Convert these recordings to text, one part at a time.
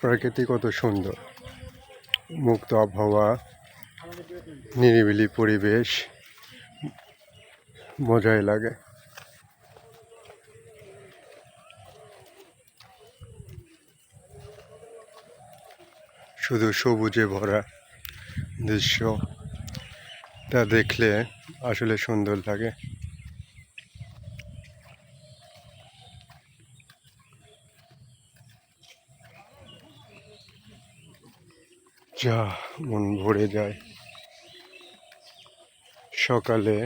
প্রকৃতি কত সুন্দর, মুক্ত আবহাওয়া, নিরিবিলি পরিবেশ, মজাই লাগে। শুধু সবুজে ভরা দৃশ্য, তা দেখলে আসলে সুন্দর লাগে। যা মন ভরে যায়। সকালে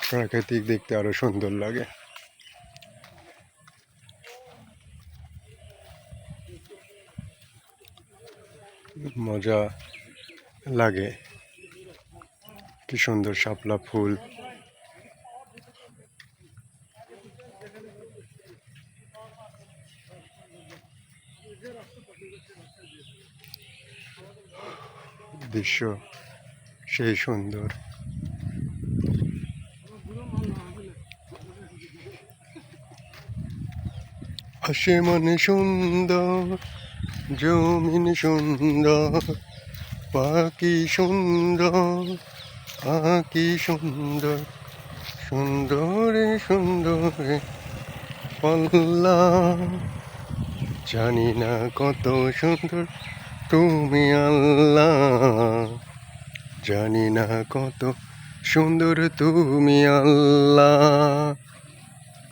প্রাকৃতিক দেখতে আরো সুন্দর লাগে। মজা লাগে। কি সুন্দর শাপলা ফুল, দৃশ্য সেই সুন্দর। আসমান সুন্দর, জমিন সুন্দর, পাখি সুন্দর, আঁকি সুন্দর, সুন্দরে সুন্দরে পাল্লা। জানি না কত সুন্দর তুমি আল্লাহ, জানি না কত সুন্দর তুমি আল্লাহ।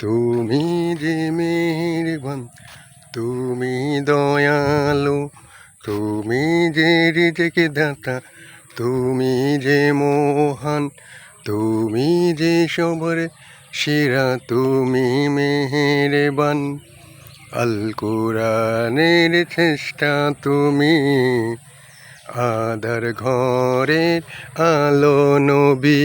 তুমি যে মেহেরবান, তুমি দয়ালু, তুমি যে রিজেকে দাতা, তুমি যে মহান, তুমি যে সবার সেরা, তুমি মেহেরবান। আল কোরআনের চেষ্টা তুমি, আধার ঘরের আলো নবী।